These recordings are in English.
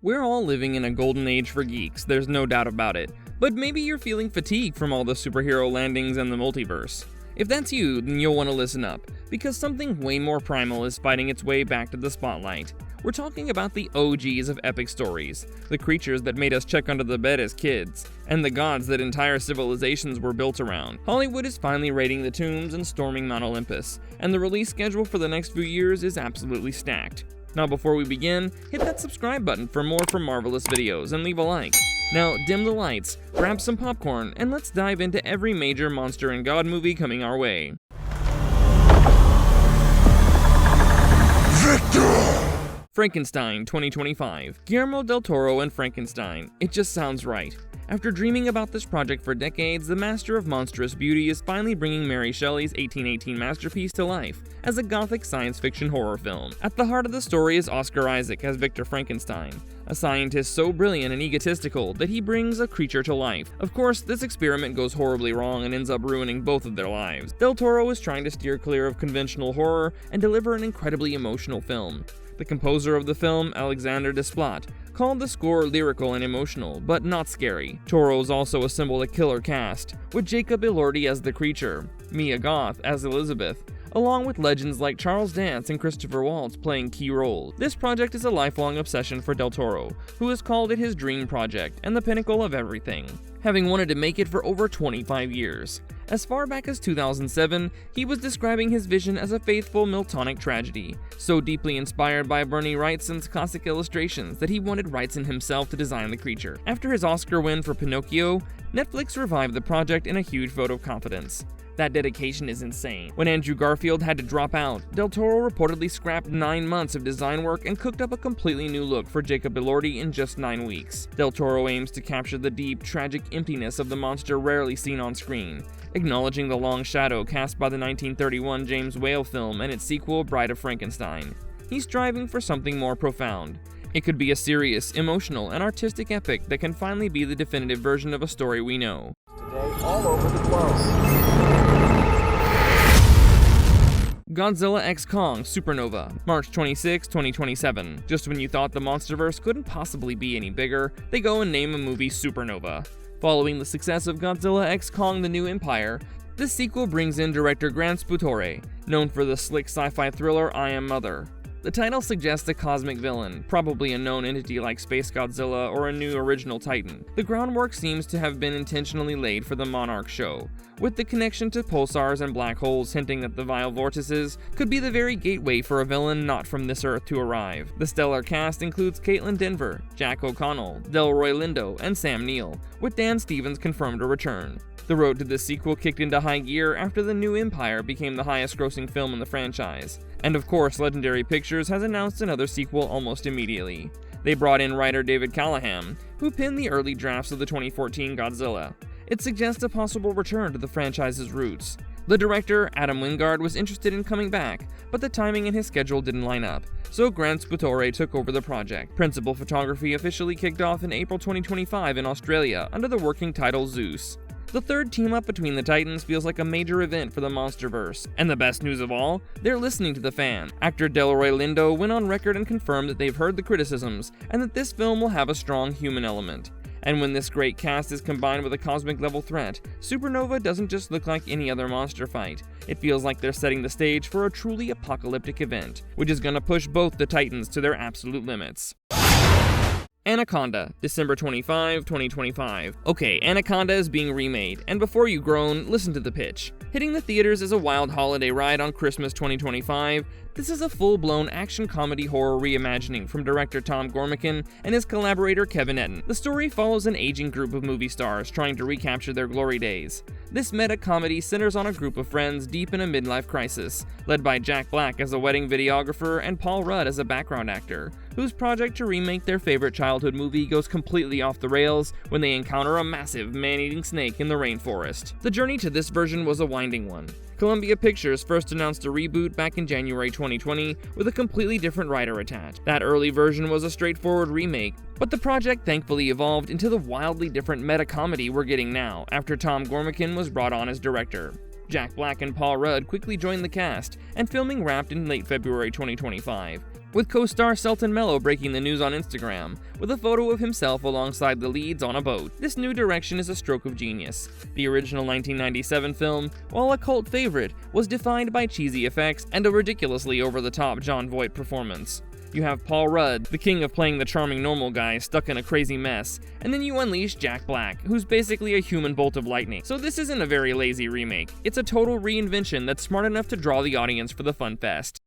We're all living in a golden age for geeks, there's no doubt about it. But maybe you're feeling fatigued from all the superhero landings and the multiverse. If that's you, then you'll want to listen up, because something way more primal is fighting its way back to the spotlight. We're talking about the OGs of epic stories, the creatures that made us check under the bed as kids, and the gods that entire civilizations were built around. Hollywood is finally raiding the tombs and storming Mount Olympus, and the release schedule for the next few years is absolutely stacked. Now before we begin, hit that subscribe button for more from Marvelous videos and leave a like. Now dim the lights, grab some popcorn, and let's dive into every major monster and god movie coming our way. Frankenstein 2025. Guillermo del Toro and Frankenstein. It just sounds right. After dreaming about this project for decades, the master of monstrous beauty is finally bringing Mary Shelley's 1818 masterpiece to life as a gothic science fiction horror film. At the heart of the story is Oscar Isaac as Victor Frankenstein, a scientist so brilliant and egotistical that he brings a creature to life. Of course, this experiment goes horribly wrong and ends up ruining both of their lives. Del Toro is trying to steer clear of conventional horror and deliver an incredibly emotional film. The composer of the film, Alexander Desplat, called the score lyrical and emotional, but not scary. Toro's also assembled a killer cast, with Jacob Elordi as the creature, Mia Goth as Elizabeth, along with legends like Charles Dance and Christopher Waltz playing key roles. This project is a lifelong obsession for Del Toro, who has called it his dream project and the pinnacle of everything, having wanted to make it for over 25 years. As far back as 2007, he was describing his vision as a faithful Miltonic tragedy, so deeply inspired by Bernie Wrightson's classic illustrations that he wanted Wrightson himself to design the creature. After his Oscar win for Pinocchio, Netflix revived the project in a huge vote of confidence. That dedication is insane. When Andrew Garfield had to drop out, Del Toro reportedly scrapped 9 months of design work and cooked up a completely new look for Jacob Elordi in just 9 weeks. Del Toro aims to capture the deep, tragic emptiness of the monster rarely seen on screen, acknowledging the long shadow cast by the 1931 James Whale film and its sequel, Bride of Frankenstein. He's striving for something more profound. It could be a serious, emotional, and artistic epic that can finally be the definitive version of a story we know. Today, all over the globe. Godzilla x Kong Supernova, March 26, 2027. Just when you thought the MonsterVerse couldn't possibly be any bigger, they go and name a movie Supernova. Following the success of Godzilla x Kong: The New Empire, this sequel brings in director Grant Sputore, known for the slick sci-fi thriller I Am Mother. The title suggests a cosmic villain, probably a known entity like Space Godzilla or a new original Titan. The groundwork seems to have been intentionally laid for the Monarch show, with the connection to pulsars and black holes hinting that the vile vortices could be the very gateway for a villain not from this Earth to arrive. The stellar cast includes Caitlin Denver, Jack O'Connell, Delroy Lindo, and Sam Neill, with Dan Stevens confirmed to return. The road to this sequel kicked into high gear after The New Empire became the highest-grossing film in the franchise. And of course, Legendary Pictures has announced another sequel almost immediately. They brought in writer David Callahan, who penned the early drafts of the 2014 Godzilla. It suggests a possible return to the franchise's roots. The director, Adam Wingard, was interested in coming back, but the timing and his schedule didn't line up, so Grant Sputore took over the project. Principal photography officially kicked off in April 2025 in Australia under the working title Zeus. The third team-up between the Titans feels like a major event for the MonsterVerse, and the best news of all, they're listening to the fan. Actor Delroy Lindo went on record and confirmed that they've heard the criticisms, and that this film will have a strong human element. And when this great cast is combined with a cosmic-level threat, Supernova doesn't just look like any other monster fight. It feels like they're setting the stage for a truly apocalyptic event, which is gonna push both the Titans to their absolute limits. Anaconda, December 25, 2025. Okay, Anaconda is being remade, and before you groan, listen to the pitch. Hitting the theaters as a wild holiday ride on Christmas 2025, this is a full-blown action comedy horror reimagining from director Tom Gormican and his collaborator Kevin Etten. The story follows an aging group of movie stars trying to recapture their glory days. This meta-comedy centers on a group of friends deep in a midlife crisis, led by Jack Black as a wedding videographer and Paul Rudd as a background actor, whose project to remake their favorite childhood movie goes completely off the rails when they encounter a massive man-eating snake in the rainforest. The journey to this version was a winding one. Columbia Pictures first announced a reboot back in January 2020 with a completely different writer attached. That early version was a straightforward remake, but the project thankfully evolved into the wildly different meta-comedy we're getting now after Tom Gormican was brought on as director. Jack Black and Paul Rudd quickly joined the cast, and filming wrapped in late February 2025. with co-star Selton Mello breaking the news on Instagram with a photo of himself alongside the leads on a boat. This new direction is a stroke of genius. The original 1997 film, while a cult favorite, was defined by cheesy effects and a ridiculously over-the-top Jon Voight performance. You have Paul Rudd, the king of playing the charming normal guy stuck in a crazy mess, and then you unleash Jack Black, who's basically a human bolt of lightning. So this isn't a very lazy remake, it's a total reinvention that's smart enough to draw the audience for the fun fest.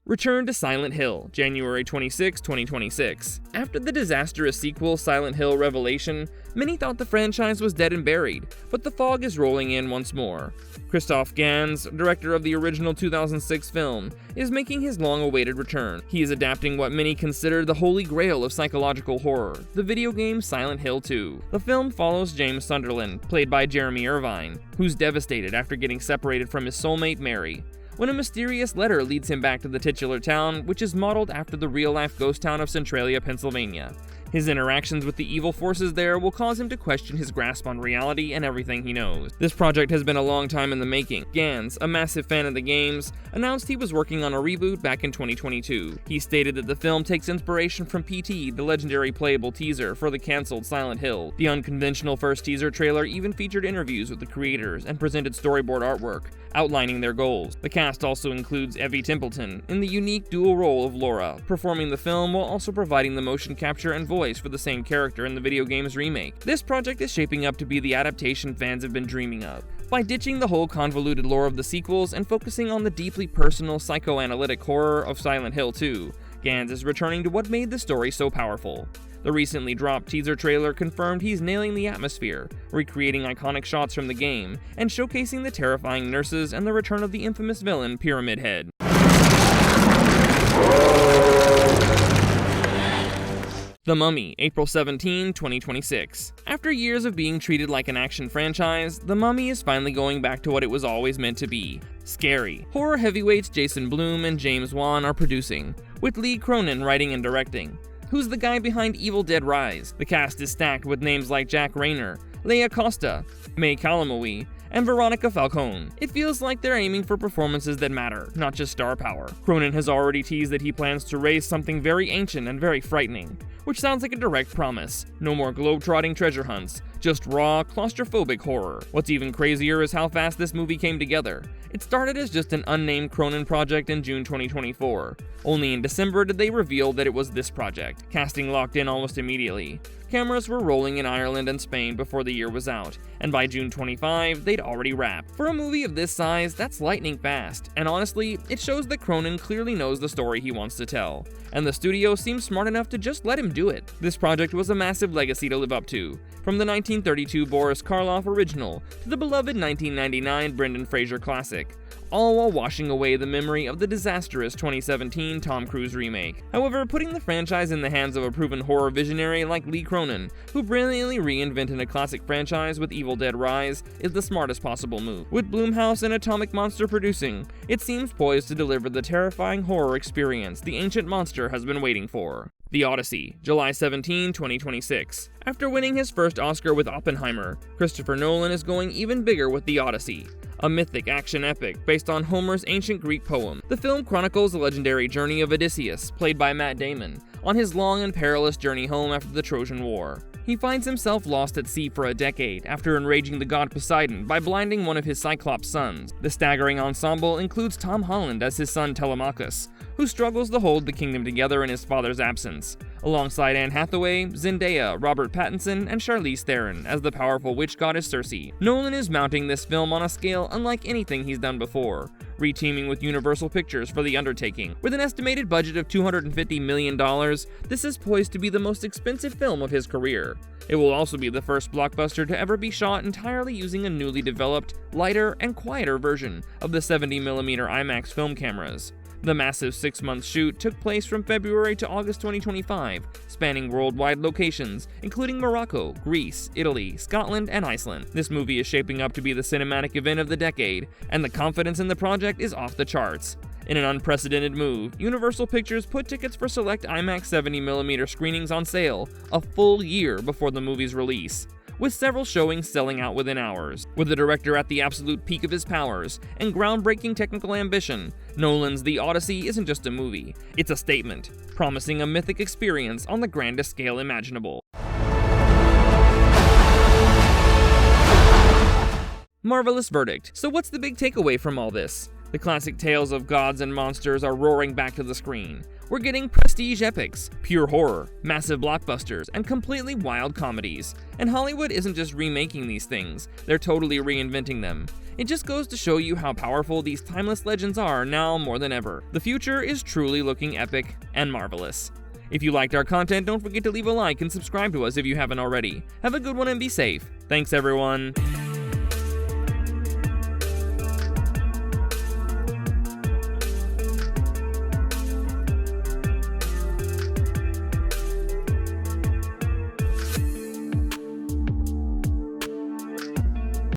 Return to Silent Hill, January 26, 2026. After the disastrous sequel Silent Hill Revelation, many thought the franchise was dead and buried, but the fog is rolling in once more. Christoph Gans, director of the original 2006 film, is making his long-awaited return. He is adapting what many consider the holy grail of psychological horror, the video game Silent Hill 2. The film follows James Sunderland, played by Jeremy Irvine, who's devastated after getting separated from his soulmate Mary, when a mysterious letter leads him back to the titular town, which is modeled after the real-life ghost town of Centralia, Pennsylvania. His interactions with the evil forces there will cause him to question his grasp on reality and everything he knows. This project has been a long time in the making. Gans, a massive fan of the games, announced he was working on a reboot back in 2022. He stated that the film takes inspiration from PT, the legendary playable teaser for the cancelled Silent Hill. The unconventional first teaser trailer even featured interviews with the creators and presented storyboard artwork, outlining their goals. The cast also includes Evie Templeton in the unique dual role of Laura, performing the film while also providing the motion capture and voice for the same character in the video game's remake. This project is shaping up to be the adaptation fans have been dreaming of. By ditching the whole convoluted lore of the sequels and focusing on the deeply personal psychoanalytic horror of Silent Hill 2, Gans is returning to what made the story so powerful. The recently dropped teaser trailer confirmed he's nailing the atmosphere, recreating iconic shots from the game, and showcasing the terrifying nurses and the return of the infamous villain Pyramid Head. The Mummy, April 17, 2026. After years of being treated like an action franchise, The Mummy is finally going back to what it was always meant to be: scary. Horror heavyweights Jason Blum and James Wan are producing, with Lee Cronin writing and directing. Who's the guy behind Evil Dead Rise? The cast is stacked with names like Jack Rayner, Leia Costa, May Calamawy, and Veronica Falcone. It feels like they're aiming for performances that matter, not just star power. Cronin has already teased that he plans to raise something very ancient and very frightening, which sounds like a direct promise. No more globe-trotting treasure hunts, just raw, claustrophobic horror. What's even crazier is how fast this movie came together. It started as just an unnamed Cronin project in June 2024. Only in December did they reveal that it was this project. Casting locked in almost immediately. Cameras were rolling in Ireland and Spain before the year was out, and by June 25, they'd already wrapped. For a movie of this size, that's lightning fast, and honestly, it shows that Cronin clearly knows the story he wants to tell, and the studio seems smart enough to just let him do it. This project was a massive legacy to live up to, from the 1932 Boris Karloff original to the beloved 1999 Brendan Fraser classic, all while washing away the memory of the disastrous 2017 Tom Cruise remake. However, putting the franchise in the hands of a proven horror visionary like Lee Cronin, who brilliantly reinvented a classic franchise with Evil Dead Rise, is the smartest possible move. With Blumhouse and Atomic Monster producing, it seems poised to deliver the terrifying horror experience the ancient monster has been waiting for. The Odyssey, July 17, 2026. After winning his first Oscar with Oppenheimer, Christopher Nolan is going even bigger with The Odyssey, a mythic action epic based on Homer's ancient Greek poem. The film chronicles the legendary journey of Odysseus, played by Matt Damon, on his long and perilous journey home after the Trojan War. He finds himself lost at sea for a decade after enraging the god Poseidon by blinding one of his Cyclops sons. The staggering ensemble includes Tom Holland as his son Telemachus, who struggles to hold the kingdom together in his father's absence, alongside Anne Hathaway, Zendaya, Robert Pattinson, and Charlize Theron as the powerful witch goddess Circe. Nolan is mounting this film on a scale unlike anything he's done before, reteaming with Universal Pictures for the undertaking. With an estimated budget of $250 million, this is poised to be the most expensive film of his career. It will also be the first blockbuster to ever be shot entirely using a newly developed, lighter, and quieter version of the 70mm IMAX film cameras. The massive 6-month shoot took place from February to August 2025, spanning worldwide locations, including Morocco, Greece, Italy, Scotland, and Iceland. This movie is shaping up to be the cinematic event of the decade, and the confidence in the project is off the charts. In an unprecedented move, Universal Pictures put tickets for select IMAX 70mm screenings on sale a full year before the movie's release. with several showings selling out within hours. With the director at the absolute peak of his powers and groundbreaking technical ambition, Nolan's The Odyssey isn't just a movie, it's a statement, promising a mythic experience on the grandest scale imaginable. Marvelous verdict. So what's the big takeaway from all this? The classic tales of gods and monsters are roaring back to the screen. We're getting prestige epics, pure horror, massive blockbusters, and completely wild comedies. And Hollywood isn't just remaking these things, they're totally reinventing them. It just goes to show you how powerful these timeless legends are now more than ever. The future is truly looking epic and marvelous. If you liked our content, don't forget to leave a like and subscribe to us if you haven't already. Have a good one and be safe. Thanks everyone.